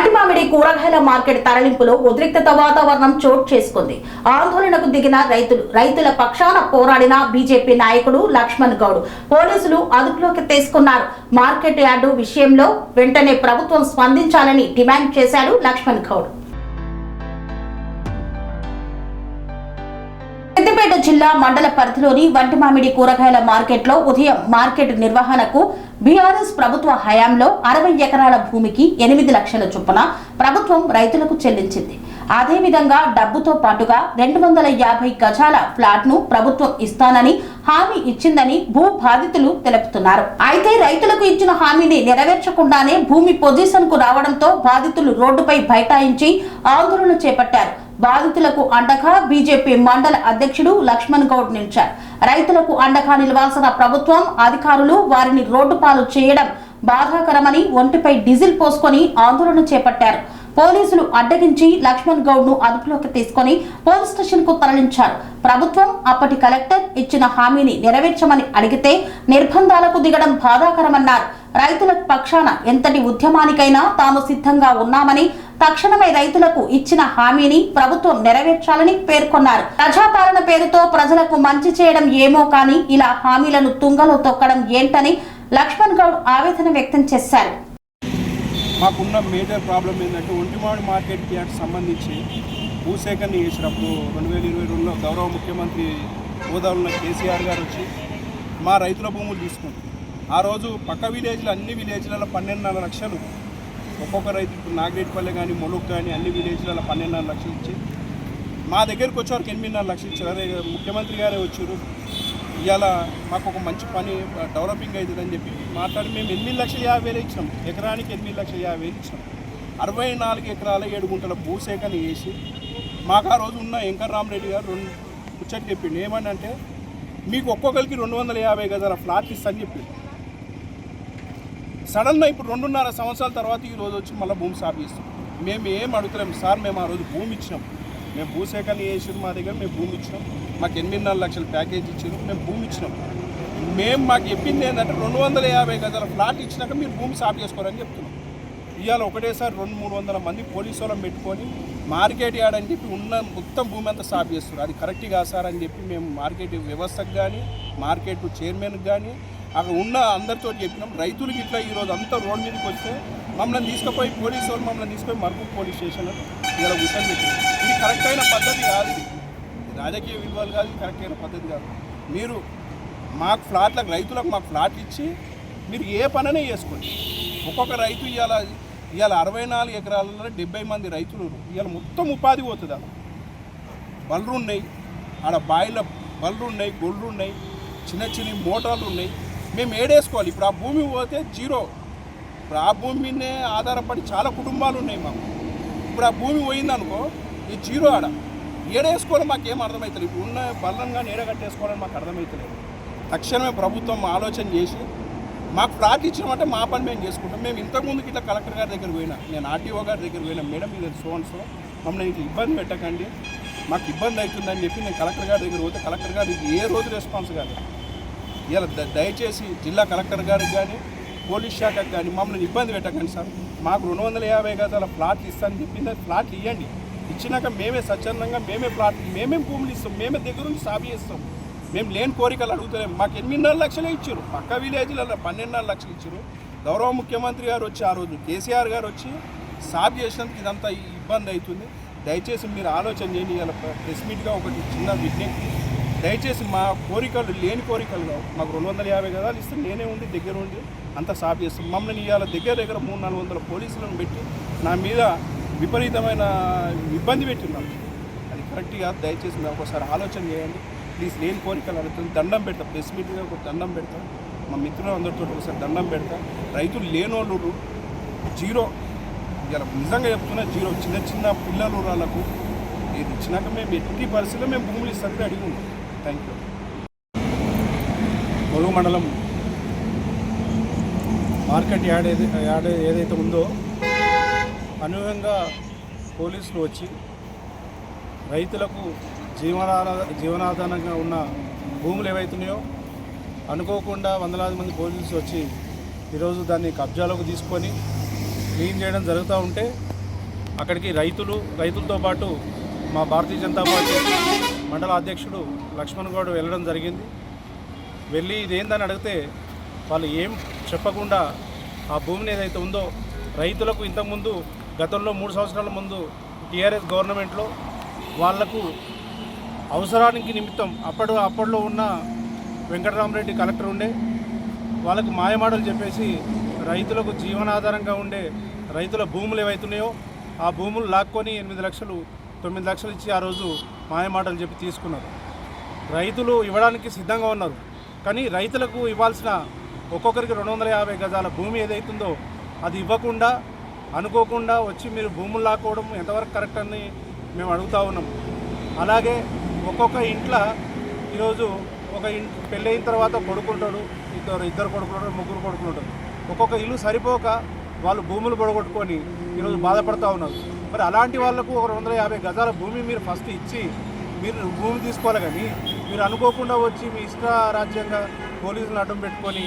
వంటిమామిడి కూరగాయల మార్కెట్ తరలింపులో ఉద్రిక్తత వాతావరణం చోటు చేసుకుంది. ఆందోళనకు దిగిన రైతుల పక్షాన పోరాడిన బీజేపీ నాయకుడు లక్ష్మణ్ గౌడ్ పోలీసులు అదుపులోకి తీసుకున్నారు. మార్కెట్ యార్డు విషయంలో వెంటనే ప్రభుత్వం స్పందించాలని డిమాండ్ చేశారు లక్ష్మణ్ గౌడ్. సిద్దిపేట జిల్లా మండల పరిధిలోని వంటిమామిడి కూరగాయల మార్కెట్లో ఉదయం మార్కెట్ నిర్వహణకు బీఆర్ఎస్ ప్రభుత్వ హయాంలో 60 ఎకరాల భూమికి 8 లక్షల చొప్పున ప్రభుత్వం రైతులకు చెల్లించింది. అదేవిధంగా డబ్బుతో పాటుగా 250 గజాల ఫ్లాట్ ను ప్రభుత్వం ఇస్తానని హామీ ఇచ్చిందని భూ బాధితులు తెలుపుతున్నారు. అయితే రైతులకు ఇచ్చిన హామీని నెరవేర్చకుండానే భూమి పొజిషన్ కు రావడంతో బాధితులు రోడ్డుపై బైఠాయించి ఆందోళన చేపట్టారు. బాధితులకు అండగా బీజేపీ మండల అధ్యక్షుడు లక్ష్మణ్ గౌడ్ నిలిచారు. రైతులకు అండగా నిలవాల్సిన ప్రభుత్వం అధికారులు వారిని రోడ్డు పాలు చేయడం బాధాకరమని ఒంటిపై డీజిల్ పోసుకొని ఆందోళన చేపట్టారు. పోలీసులు అడ్డగించి లక్ష్మణ్ గౌడ్ ను అదుపులోకి తీసుకుని పోలీస్ స్టేషన్ కు తరలించారు. ప్రభుత్వం అప్పటి కలెక్టర్ ఇచ్చిన హామీని నెరవేర్చమని అడిగితే నిర్బంధాలకు దిగడం బాధాకరమన్నారు. రైతుల పక్షాన ఎంతటి ఉద్యమానికైనా తాము సిద్ధంగా ఉన్నామని, తక్షణమే రైతులకు ఇచ్చిన హామీని ప్రభుత్వం నెరవేర్చాలని పేర్కొన్నారు. ప్రజాపాలన పేరుతో ప్రజలకు మంచి చేయడం ఏమో కానీ ఇలా హామీలను తుంగలో తొక్కడం ఏంటని లక్ష్మణ్ గౌడ్ ఆవేదన వ్యక్తం చేశారు. మాకున్న మేజర్ ప్రాబ్లం ఏంటంటే వంటిమామిడి మార్కెట్ యార్డ్ సంబంధించి భూసేకరణ చేసినప్పుడు 2022లో గౌరవ ముఖ్యమంత్రి హోదాలో ఉన్న కేసీఆర్ గారు వచ్చి మా రైతుల భూములు తీసుకుంటారు. ఆ రోజు పక్క విలేజ్లు అన్ని విలేజ్లలో 12.5 లక్షలు ఒక్కొక్క రైతు, ఇప్పుడు నాగరేట్పల్లె కానీ మొలుక్ కానీ అన్ని విలేజ్లలో 12.5 లక్షలు ఇచ్చి మా దగ్గరికి వచ్చేవారికి 8.5 లక్షలు ఇచ్చారు. అదే ముఖ్యమంత్రి గారే వచ్చారు, ఇవాళ మాకు ఒక మంచి పని డెవలపింగ్ అవుతుందని చెప్పి మాట్లాడి మేము 8,50,000 ఇచ్చినాం. ఎకరానికి 8,50,000 ఇచ్చినాం. 64 ఎకరాల 7 గుంటల భూసేకరణ చేసి మాకు ఆ రోజు ఉన్న వెంకటరామరెడ్డి గారు ముచ్చటి చెప్పిండు. ఏమని అంటే మీకు ఒక్కొక్కరికి 250 గజాల ఫ్లాట్ ఇస్తాను చెప్పిండు. సడన్గా ఇప్పుడు 2.5 సంవత్సరాల తర్వాత ఈ రోజు వచ్చి మళ్ళీ భూమి సాగు చేస్తాం. మేము ఏం అడుగుతలేం సార్, మేము ఆ రోజు భూమి ఇచ్చినాం, మేము భూసేకరణ చేసినాం, మా దగ్గర మేము భూమి ఇచ్చినాం, మాకు 8.5 లక్షల ప్యాకేజ్ ఇచ్చినాం, మేము భూమి ఇచ్చినాం. మాకు చెప్పింది ఏంటంటే 250 గజాల ఫ్లాట్ ఇచ్చినాక మీరు భూమి సాగు చేసుకోరని చెప్తున్నాం. ఇవాళ ఒకటేసారి 200-300 మంది పోలీసు వాళ్ళని పెట్టుకొని మార్కెట్ యార్డ్ అని చెప్పి ఉన్న మొత్తం భూమి అంతా సాగు చేస్తున్నారు. అది కరెక్ట్ కాదు సార్ అని చెప్పి మేము మార్కెట్ వ్యవస్థకు కానీ మార్కెట్ చైర్మన్కి కానీ అక్కడ ఉన్న అందరితో చెప్పినాం. రైతులకి ఇట్లా ఈరోజు అంతా రోడ్ మీదకి వస్తే మమ్మల్ని తీసుకుపోయి పోలీసు వాళ్ళు మమ్మల్ని తీసుకొని మర్పూర్ పోలీస్ స్టేషన్లో ఇలా కూర్చొని పెట్టినాం. ఇది కరెక్ట్ అయిన పద్ధతి కాదు, ఇది రాజకీయ విలువలు కాదు, ఇది కరెక్ట్ అయిన పద్ధతి కాదు. మీరు మాకు ఫ్లాట్లకు రైతులకు మాకు ఫ్లాట్లు ఇచ్చి మీరు ఏ పననే చేసుకోండి. ఒక్కొక్క రైతు ఇవాళ 64 ఎకరాలలో 70 మంది రైతులు ఇవాళ మొత్తం ఉపాధి పోతుంది. అలా బళ్ళు ఉన్నాయి, ఆడ బాయిల బళ్ళు ఉన్నాయి, గొళ్ళు ఉన్నాయి, చిన్న చిన్న మోటార్లు ఉన్నాయి. మేము ఏడేసుకోవాలి. ఇప్పుడు ఆ భూమి పోతే జీరో. ఇప్పుడు ఆ భూమి మీదనే ఆధారపడి చాలా కుటుంబాలు ఉన్నాయి మాకు. ఇప్పుడు ఆ భూమి పోయిందనుకో ఈ జీరో ఆడ ఏడేసుకోవాలి. మాకేం అర్థమవుతుంది. ఇప్పుడు ఉన్న బళ్ళను కానీ ఏడగట్టేసుకోవాలని మాకు అర్థమవుతలేదు. తక్షణమే ప్రభుత్వం ఆలోచన చేసి మాకు ఫ్లాట్ ఇచ్చినామంటే మా పని మేము చేసుకుంటాం. మేము ఇంతకుముందుకి ఇట్లా కలెక్టర్ గారి దగ్గర పోయినా, నేను ఆర్టీఓ గారి దగ్గర పోయినా, మేడం ఇది సో మమ్మల్ని ఇంక ఇబ్బంది పెట్టకండి, మాకు ఇబ్బంది అవుతుందని చెప్పి నేను కలెక్టర్ గారి దగ్గర పోతే కలెక్టర్ గారు ఇది ఏ రోజు రెస్పాన్స్ కాదు. ఇలా దయచేసి జిల్లా కలెక్టర్ గారికి కానీ పోలీస్ శాఖకు కానీ మమ్మల్ని ఇబ్బంది పెట్టకండి సార్, మాకు 250 గజాల ఫ్లాట్లు ఇస్తానని చెప్పింది. ఫ్లాట్లు ఇవ్వండి, ఇచ్చినాక మేమే స్వచ్ఛందంగా మేమే ఫ్లాట్లు మేమే భూములు ఇస్తాం, మేమే దగ్గర నుంచి సాగు చేస్తాం. మేము లేని కోరికలు అడుగుతలేము. మాకు 8.5 లక్షలే ఇచ్చారు, పక్క విలేజ్లలో 12.5 లక్షలు ఇచ్చారు. గౌరవ ముఖ్యమంత్రి గారు వచ్చి ఆ రోజు కేసీఆర్ గారు వచ్చి సాగు చేసినందుకు ఇదంతా ఇబ్బంది అవుతుంది. దయచేసి మీరు ఆలోచన చేయండి. ఇలా ప్రెస్ మీట్గా ఒకటి చిన్న విజ్ఞప్తి, దయచేసి మా కోరికలు లేని కోరికలు కావు. మాకు 250 గజాలు ఇస్తే నేనే ఉండి దగ్గర ఉండి అంతా సాగు చేస్తాం. మమ్మల్ని ఇవాళ దగ్గర 300-400 పోలీసులను పెట్టి నా మీద విపరీతమైన ఇబ్బంది పెట్టినారు. అది కరెక్ట్ కాదు. దయచేసి మేము ఒకసారి ఆలోచన చేయండి ప్లీజ్. లేని కోరికలు అడుగుతుంది. దండం పెడతాం, ప్రెస్ మీట్గా ఒక దండం పెడతాం, మా మిత్రులు అందరితో ఒకసారి దండం పెడతాం. రైతులు లేనోళ్ళు జీరో, ఇలా నిజంగా చెప్తున్నా జీరో. చిన్న చిన్న పిల్లలు వాళ్ళకు ఇది ఇచ్చినాక మేము ఎట్టి పరిస్థితుల్లో మేము భూములు ఇస్తానికి అడిగి ఉన్నాం. Thank you. ములుగు మండలం మార్కెట్ యార్డ్ ఏదైతే ఉందో అనూహ్యంగా పోలీసులు వచ్చి రైతులకు జీవనాధారంగా ఉన్న భూములు ఏవైతున్నాయో అనుకోకుండా వందలాది మంది పోలీసులు వచ్చి ఈరోజు దాన్ని కబ్జాలోకి తీసుకొని క్లీన్ చేయడం జరుగుతూ ఉంటే అక్కడికి రైతులతో పాటు మా భారతీయ జనతా పార్టీ మండల అధ్యక్షుడు లక్ష్మణ్ గౌడ్ వెళ్ళడం జరిగింది. వెళ్ళి ఇదేందని అడిగితే వాళ్ళు ఏం చెప్పకుండా ఆ భూమిని ఏదైతే ఉందో రైతులకు ఇంతకుముందు గతంలో 3 సంవత్సరాల ముందు టీఆర్ఎస్ గవర్నమెంట్లో వాళ్లకు అవసరానికి నిమిత్తం అప్పట్లో ఉన్న వెంకటరామరెడ్డి కలెక్టర్ ఉండే వాళ్ళకు మాయమాటలు చెప్పేసి రైతులకు జీవనాధారంగా ఉండే రైతుల భూములు ఏవైతున్నాయో ఆ భూములు లాక్కొని 8 లక్షలు 9 లక్షలు ఇచ్చి ఆ రోజు మాయమాటలు చెప్పి తీసుకున్నారు. రైతులు ఇవ్వడానికి సిద్ధంగా ఉన్నారు. కానీ రైతులకు ఇవ్వాల్సిన ఒక్కొక్కరికి 250 గజాల భూమి ఏదైతుందో అది ఇవ్వకుండా అనుకోకుండా వచ్చి మీరు భూములు లాక్కోవడం ఎంతవరకు కరెక్ట్ అని మేము అడుగుతూ ఉన్నాం. అలాగే ఒక్కొక్క ఇంట్లో ఈరోజు ఒక పెళ్ళి అయిన తర్వాత కొడుకుంటాడు, ఇద్దరు కొడుకులు, ముగ్గురు కొడుకులు ఉంటారు. ఒక్కొక్క ఇల్లు సరిపోక వాళ్ళు భూములు పొడగొట్టుకొని ఈరోజు బాధపడుతూ ఉన్నారు. మరి అలాంటి వాళ్ళకు ఒక 250 గజాల భూమి మీరు ఫస్ట్ ఇచ్చి మీరు భూమి తీసుకోవాలి. కానీ మీరు అనుకోకుండా వచ్చి మీ ఇష్ట రాజ్యంగా పోలీసులను అడ్డం పెట్టుకొని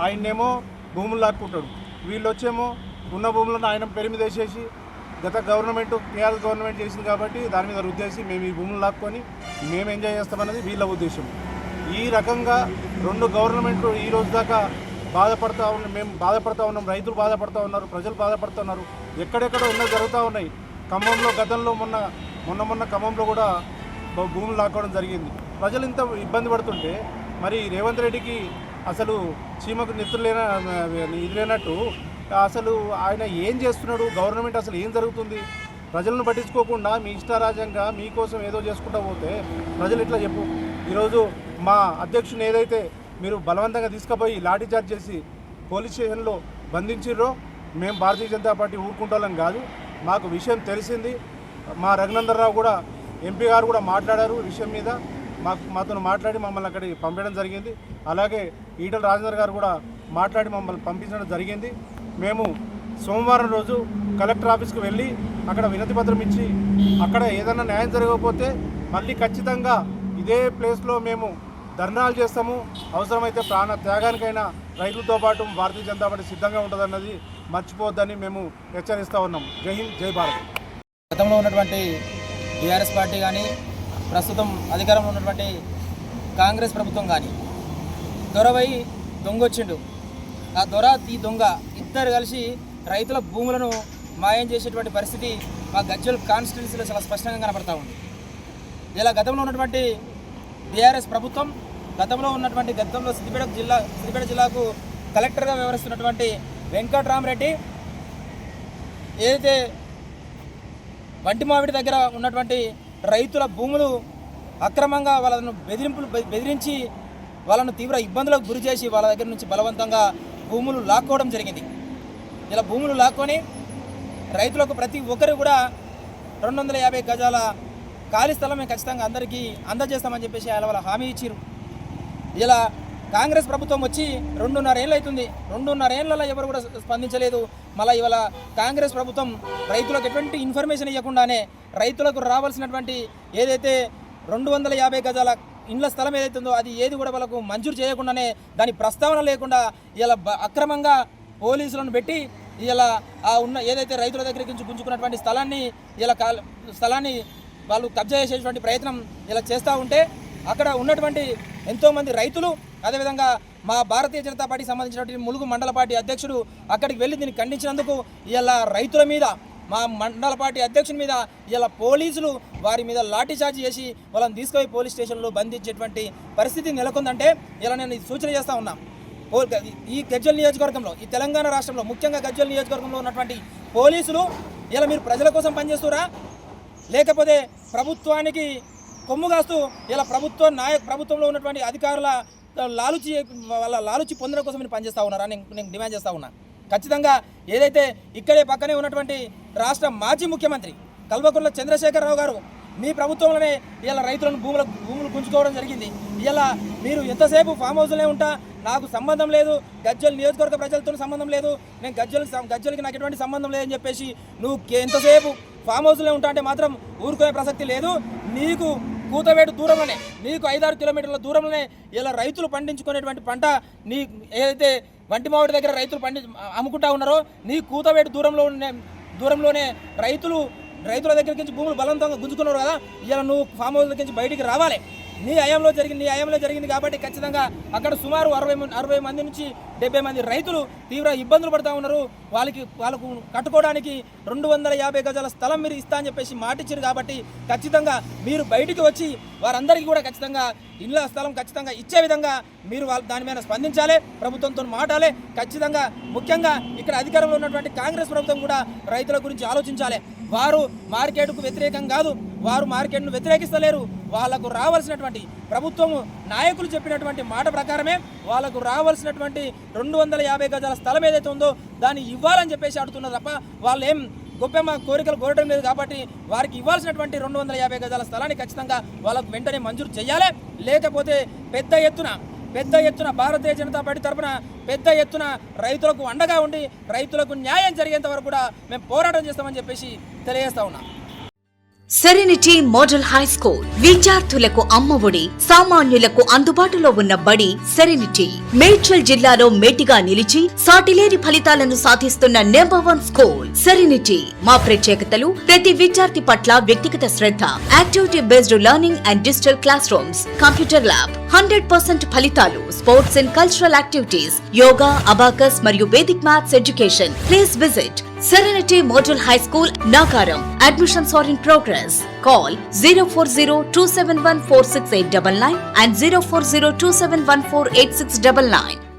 ఆయన్నేమో భూములు లాక్కుంటాడు. వీళ్ళు వచ్చేమో ఉన్న భూములను ఆయన పేరు మీద వేసేసి గత గవర్నమెంట్ టీఆర్ఎస్ గవర్నమెంట్ చేసింది కాబట్టి దాని మీద రుద్దేసి మేము ఈ భూములు లాక్కొని మేము ఎంజాయ్ చేస్తామన్నది వీళ్ళ ఉద్దేశం. ఈ రకంగా 2 గవర్నమెంట్లు ఈ రోజు దాకా బాధపడుతూ ఉన్నాం. మేము బాధపడుతూ ఉన్నాం, రైతులు బాధపడుతూ ఉన్నారు, ప్రజలు బాధపడుతున్నారు. ఎక్కడెక్కడ ఉన్నది జరుగుతూ ఉన్నాయి. ఖమ్మంలో గతంలో మొన్న ఖమ్మంలో కూడా భూములు లాక్కోవడం జరిగింది. ప్రజలు ఇంత ఇబ్బంది పడుతుంటే మరి రేవంత్ రెడ్డికి అసలు చీమకు ఇది లేనట్టు అసలు ఆయన ఏం చేస్తున్నాడు, గవర్నమెంట్ అసలు ఏం జరుగుతుంది, ప్రజలను పట్టించుకోకుండా మీ ఇష్టారాజ్యంగా మీకోసం ఏదో చేసుకుంటూ పోతే ప్రజలు ఇట్లా చెప్పు. ఈరోజు మా అధ్యక్షుని ఏదైతే మీరు బలవంతంగా తీసుకుపోయి లాఠీచార్జ్ చేసి పోలీస్ స్టేషన్లో బంధించిర్రో మేము భారతీయ జనతా పార్టీ ఊరుకుంటాం కాదు. మాకు విషయం తెలిసింది. మా రఘునందనరావు కూడా ఎంపీ గారు కూడా మాట్లాడారు విషయం మీద. మాతో మాట్లాడి మమ్మల్ని అక్కడికి పంపించడం జరిగింది. అలాగే ఈటల రాజేందర్ గారు కూడా మాట్లాడి మమ్మల్ని పంపించడం జరిగింది. మేము సోమవారం రోజు కలెక్టర్ ఆఫీస్కి వెళ్ళి అక్కడ వినతి పత్రం ఇచ్చి అక్కడ ఏదైనా న్యాయం జరగకపోతే మళ్ళీ ఖచ్చితంగా ఇదే ప్లేస్లో మేము ధర్నాలు చేస్తాము. అవసరమైతే ప్రాణ త్యాగానికైనా రైతులతో పాటు భారతీయ జనతా పార్టీ సిద్ధంగా ఉంటుందన్నది మర్చిపోవద్దని మేము హెచ్చరిస్తూ ఉన్నాం. జై హింద్, జై భారత్. గతంలో ఉన్నటువంటి టీఆర్ఎస్ పార్టీ కానీ ప్రస్తుతం అధికారంలో ఉన్నటువంటి కాంగ్రెస్ ప్రభుత్వం కానీ దొరవై దొంగొచ్చిండు. ఆ ఈ దొంగ ఇద్దరు కలిసి రైతుల భూములను మాయం చేసేటువంటి పరిస్థితి మా గజ్వెల్ కాన్స్టిట్యున్సీలో చాలా స్పష్టంగా కనపడతా ఉంది. ఇలా గతంలో ఉన్నటువంటి టీఆర్ఎస్ ప్రభుత్వం గతంలో సిద్దిపేట జిల్లాకు కలెక్టర్గా వ్యవహరిస్తున్నటువంటి వెంకటరామరెడ్డి ఏదైతే వంటిమావిడి దగ్గర ఉన్నటువంటి రైతుల భూములు అక్రమంగా వాళ్ళను బెదిరించి వాళ్ళను తీవ్ర ఇబ్బందులకు గురి చేసి వాళ్ళ దగ్గర నుంచి బలవంతంగా భూములు లాక్కోవడం జరిగింది. ఇలా భూములు లాక్కొని రైతులకు ప్రతి ఒక్కరు కూడా 250 గజాల ఖాళీ స్థలం మేము ఖచ్చితంగా అందరికీ అందజేస్తామని చెప్పేసి వాళ్ళ హామీ ఇచ్చారు. ఇలా కాంగ్రెస్ ప్రభుత్వం వచ్చి 2.5 ఏళ్ళు అవుతుంది. 2.5 ఏళ్ళలో ఎవరు కూడా స్పందించలేదు. మళ్ళీ ఇవాళ కాంగ్రెస్ ప్రభుత్వం రైతులకు ఎటువంటి ఇన్ఫర్మేషన్ ఇవ్వకుండానే రైతులకు రావాల్సినటువంటి ఏదైతే 250 గజాల ఇండ్ల స్థలం ఏదైతుందో అది ఏది కూడా వాళ్ళకు మంజూరు చేయకుండానే దాని ప్రస్తావన లేకుండా ఇలా అక్రమంగా పోలీసులను పెట్టి ఇలా ఉన్న ఏదైతే రైతుల దగ్గరికి నుంచి గుంజుకున్నటువంటి స్థలాన్ని వాళ్ళు కబ్జా చేసేటువంటి ప్రయత్నం ఇలా చేస్తూ ఉంటే అక్కడ ఉన్నటువంటి ఎంతోమంది రైతులు అదేవిధంగా మా భారతీయ జనతా పార్టీకి సంబంధించినటువంటి ములుగు మండల పార్టీ అధ్యక్షుడు అక్కడికి వెళ్ళి దీన్ని ఖండించినందుకు ఇలా రైతుల మీద మా మండల పార్టీ అధ్యక్షుని మీద ఇలా పోలీసులు వారి మీద లాఠీచార్జ్ చేసి వాళ్ళని తీసుకుపోయి పోలీస్ స్టేషన్లో బంధించేటువంటి పరిస్థితి నెలకొందంటే ఇలా నేను సూచన చేస్తూ ఉన్నా. ఈ గజ్వెల్ నియోజకవర్గంలో ఈ తెలంగాణ రాష్ట్రంలో ముఖ్యంగా గజ్వెల్ నియోజకవర్గంలో ఉన్నటువంటి పోలీసులు ఇలా మీరు ప్రజల కోసం పనిచేస్తురా లేకపోతే ప్రభుత్వానికి కొమ్ము కాస్తూ ఇలా ప్రభుత్వంలో ఉన్నటువంటి అధికారుల లాలుచి పొందడం కోసం మీరు పనిచేస్తూ ఉన్నారా నేను డిమాండ్ చేస్తూ ఉన్నా. ఖచ్చితంగా ఏదైతే ఇక్కడే పక్కనే ఉన్నటువంటి రాష్ట్ర మాజీ ముఖ్యమంత్రి కల్వకుంట్ల చంద్రశేఖరరావు గారు మీ ప్రభుత్వంలోనే ఇలా రైతులను భూములు గుంజుకోవడం జరిగింది. ఇలా మీరు ఎంతసేపు ఫామ్ హౌస్లోనే ఉంటా నాకు సంబంధం లేదు, గజ్వెల్ నియోజకవర్గ ప్రజలతో సంబంధం లేదు, నేను గజ్వెల్కి నాకు ఎటువంటి సంబంధం లేదని చెప్పేసి నువ్వు ఎంతసేపు ఫామ్ హౌస్లో ఉంటా అంటే మాత్రం ఊరుకునే ప్రసక్తి లేదు. నీకు కూతవేటు దూరంలోనే నీకు 5-6 కిలోమీటర్ల దూరంలోనే ఇలా రైతులు పండించుకునేటువంటి పంట నీ ఏదైతే వంటిమావిడి దగ్గర రైతులు అమ్ముకుంటా ఉన్నారో నీ కూతవేటు దూరంలోనే రైతుల దగ్గరికి నుంచి భూములు బలవంతంగా గుంజుకున్నారు కదా, ఇలా నువ్వు ఫామ్ హౌస్ దగ్గర నుంచి బయటికి రావాలి. నీ హయాంలో జరిగింది కాబట్టి ఖచ్చితంగా అక్కడ సుమారు 60 మంది నుంచి 70 మంది రైతులు తీవ్ర ఇబ్బందులు పడుతూ ఉన్నారు. వాళ్ళకు కట్టుకోవడానికి 250 గజాల స్థలం మీరు ఇస్తా అని చెప్పేసి మాటిచ్చారు. కాబట్టి ఖచ్చితంగా మీరు బయటికి వచ్చి వారందరికీ కూడా ఖచ్చితంగా ఇళ్ళ స్థలం ఖచ్చితంగా ఇచ్చే విధంగా మీరు దాని మీద స్పందించాలి, ప్రభుత్వంతో మాట్లాడాలి. ఖచ్చితంగా ముఖ్యంగా ఇక్కడ అధికారంలో ఉన్నటువంటి కాంగ్రెస్ ప్రభుత్వం కూడా రైతుల గురించి ఆలోచించాలి. వారు మార్కెట్కు వ్యతిరేకం కాదు, వారు మార్కెట్ను వ్యతిరేకిస్తలేరు. వాళ్లకు రావాల్సినటువంటి ప్రభుత్వము నాయకులు చెప్పినటువంటి మాట ప్రకారమే వాళ్లకు రావాల్సినటువంటి 250 గజాల స్థలం ఏదైతే ఉందో దాన్ని ఇవ్వాలని చెప్పేసి అడుగుతున్నారు తప్ప వాళ్ళు ఏం గొప్ప కోరికలు కోరడం లేదు. కాబట్టి వారికి ఇవ్వాల్సినటువంటి 250 గజాల స్థలాన్ని ఖచ్చితంగా వాళ్ళకు వెంటనే మంజూరు చేయాలి. లేకపోతే పెద్ద ఎత్తున భారతీయ జనతా పార్టీ తరఫున పెద్ద ఎత్తున రైతులకు అండగా ఉండి రైతులకు న్యాయం జరిగేంత వరకు కూడా మేము పోరాటం చేస్తామని చెప్పేసి తెలియజేస్తా ఉన్నాం. సెరెనిటీ మోడల్ హై స్కూల్ విద్యార్థులకు అమ్మఒడి, సామాన్యులకు అందుబాటులో ఉన్న బడి సెరెనిటీ. మేడ్చల్ జిల్లాలో మేటిగా నిలిచి సాటిలేని ఫలితాలను సాధిస్తున్న #1 స్కూల్ సెరెనిటీ. మా ప్రత్యేకతలు ప్రతి విద్యార్థి పట్ల వ్యక్తిగత శ్రద్ధ, activity based learning and digital classrooms, computer lab, 100% ఫలితాలు, sports and cultural activities, yoga, abacus మరియు Vedic maths education. Please visit Serenity Model High School, Nagaram. Admissions are in progress. Call 040-271-46899 and 040-271-48699.